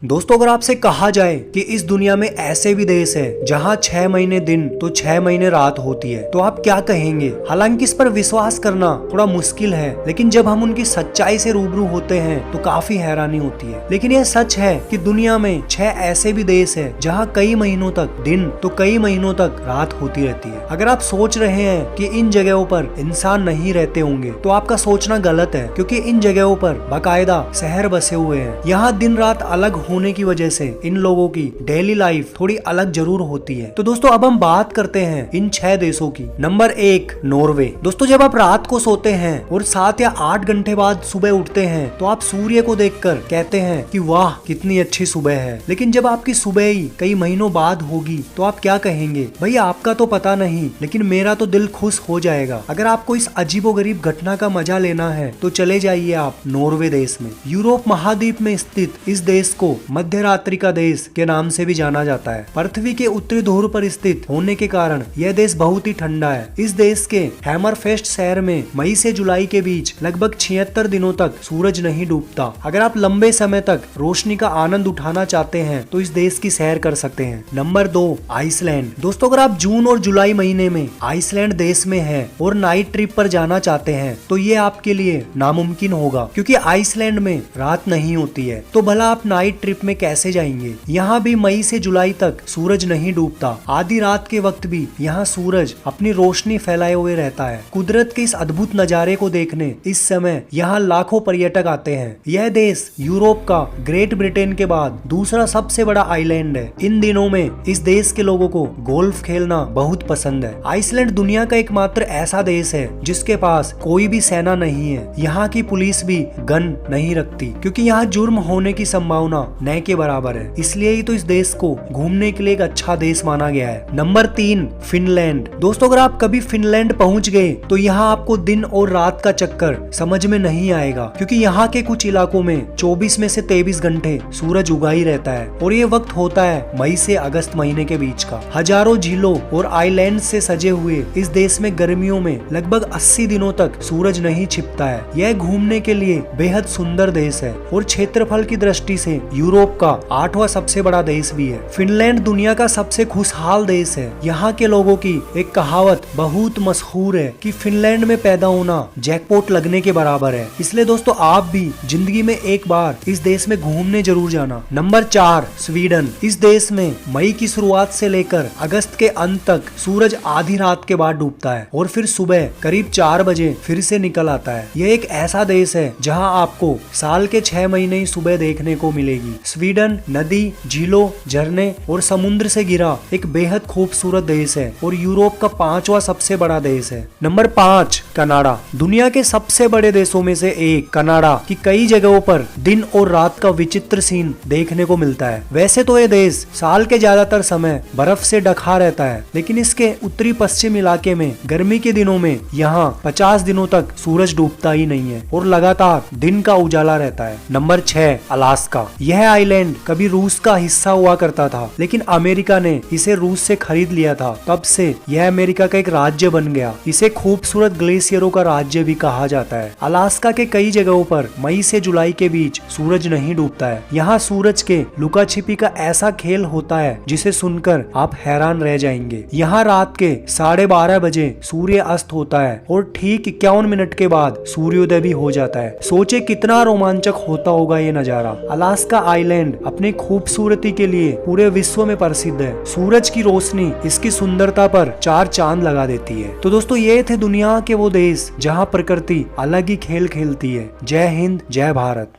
दोस्तों अगर आपसे कहा जाए कि इस दुनिया में ऐसे भी देश है जहाँ 6 महीने दिन तो 6 महीने रात होती है, तो आप क्या कहेंगे। हालांकि इस पर विश्वास करना थोड़ा मुश्किल है, लेकिन जब हम उनकी सच्चाई से रूबरू होते हैं तो काफी हैरानी होती है। लेकिन यह सच है कि दुनिया में 6 ऐसे भी देश है जहाँ कई महीनों तक दिन तो कई महीनों तक रात होती रहती है। अगर आप सोच रहे हैं कि इन जगहों पर इंसान नहीं रहते होंगे तो आपका सोचना गलत है, क्योंकि इन जगहों पर बाकायदा शहर बसे हुए हैं। यहाँ दिन रात अलग होने की वजह से इन लोगों की डेली लाइफ थोड़ी अलग जरूर होती है। तो दोस्तों अब हम बात करते हैं इन 6 देशों की। Number 1 Norway. दोस्तों जब आप रात को सोते हैं और 7 या 8 घंटे बाद सुबह उठते हैं तो आप सूर्य को देखकर कहते हैं कि वाह कितनी अच्छी सुबह है। लेकिन जब आपकी सुबह ही कई महीनों बाद होगी तो आप क्या कहेंगे। भैया आपका तो पता नहीं, लेकिन मेरा तो दिल खुश हो जाएगा। अगर आपको इस अजीबोगरीब घटना का मजा लेना है तो चले जाइए आप नॉर्वे देश में। यूरोप महाद्वीप में स्थित इस देश को मध्य रात्रि का देश के नाम से भी जाना जाता है। पृथ्वी के उत्तरी ध्रुव पर स्थित होने के कारण यह देश बहुत ही ठंडा है। इस देश के हैमरफेस्ट शहर में मई से जुलाई के बीच लगभग 76 दिनों तक सूरज नहीं डूबता। अगर आप लंबे समय तक रोशनी का आनंद उठाना चाहते हैं तो इस देश की सैर कर सकते हैं। Number 2 Iceland. दोस्तों अगर आप जून और जुलाई महीने में आइसलैंड देश में हैं और नाइट ट्रिप पर जाना चाहते हैं तो ये आपके लिए नामुमकिन होगा, क्योंकि आइसलैंड में रात नहीं होती है। तो भला आप नाइट ट्रिप में कैसे जाएंगे। यहाँ भी मई से जुलाई तक सूरज नहीं डूबता। आधी रात के वक्त भी यहाँ सूरज अपनी रोशनी फैलाए हुए रहता है। कुदरत के इस अद्भुत नजारे को देखने इस समय यहाँ लाखों पर्यटक आते हैं। यह देश यूरोप का ग्रेट ब्रिटेन के बाद दूसरा सबसे बड़ा आइलैंड है। इन दिनों में इस देश के लोगों को गोल्फ खेलना बहुत पसंद है। आइसलैंड दुनिया का एकमात्र ऐसा देश है जिसके पास कोई भी सेना नहीं है। यहाँ की पुलिस भी गन नहीं रखती, क्योंकि यहाँ जुर्म होने की संभावना न के बराबर है। इसलिए ही तो इस देश को घूमने के लिए एक अच्छा देश माना गया है। Number 3 Finland. दोस्तों अगर आप कभी फिनलैंड पहुंच गए तो यहाँ आपको दिन और रात का चक्कर समझ में नहीं आएगा, क्योंकि यहाँ के कुछ इलाकों में 24 में से 23 घंटे सूरज उगा ही रहता है। और ये वक्त होता है मई से अगस्त महीने के बीच का। हजारों झीलों और आइलैंड से सजे हुए इस देश में गर्मियों में लगभग 80 दिनों तक सूरज नहीं छिपता है। यह घूमने के लिए बेहद सुंदर देश है और क्षेत्रफल की दृष्टि से यूरोप का 8वां सबसे बड़ा देश भी है। फिनलैंड दुनिया का सबसे खुशहाल देश है। यहाँ के लोगों की एक कहावत बहुत मशहूर है कि फिनलैंड में पैदा होना जैकपॉट लगने के बराबर है। इसलिए दोस्तों आप भी जिंदगी में एक बार इस देश में घूमने जरूर जाना। Number 4 Sweden. इस देश में मई की शुरुआत से लेकर अगस्त के अंत तक सूरज आधी रात के बाद डूबता है और फिर सुबह करीब 4 बजे फिर से निकल आता है। यह एक ऐसा देश है जहाँ आपको साल के 6 महीने ही सुबह देखने को मिलेगी। स्वीडन नदी, झीलों, झरने और समुद्र से घिरा एक बेहद खूबसूरत देश है और यूरोप का 5वां सबसे बड़ा देश है। Number 5 Canada. दुनिया के सबसे बड़े देशों में से एक कनाडा की कई जगहों पर दिन और रात का विचित्र सीन देखने को मिलता है। वैसे तो ये देश साल के ज्यादातर समय बर्फ से ढका रहता है, लेकिन इसके उत्तरी पश्चिम इलाके में गर्मी के दिनों में यहाँ 50 दिनों तक सूरज डूबता ही नहीं है और लगातार दिन का उजाला रहता है। Number 6 Alaska. यह आइलैंड कभी रूस का हिस्सा हुआ करता था, लेकिन अमेरिका ने इसे रूस से खरीद लिया था। तब से यह अमेरिका का एक राज्य बन गया। इसे खूबसूरत ग्लेशियरों का राज्य भी कहा जाता है। अलास्का के कई जगहों पर मई से जुलाई के बीच सूरज नहीं डूबता है। यहाँ सूरज के लुका छिपी का ऐसा खेल होता है जिसे सुनकर आप हैरान रह जाएंगे। यहाँ रात के 12:30 बजे सूर्य अस्त होता है और ठीक 51 मिनट के बाद सूर्योदय भी हो जाता है। सोचे कितना रोमांचक होता होगा ये नजारा। अलास्का आइलैंड अपनी खूबसूरती के लिए पूरे विश्व में प्रसिद्ध है। सूरज की रोशनी इसकी सुंदरता पर 4 चांद लगा देती है। तो दोस्तों ये थे दुनिया के वो देश जहाँ प्रकृति अलग ही खेल खेलती है। जय हिंद, जय भारत।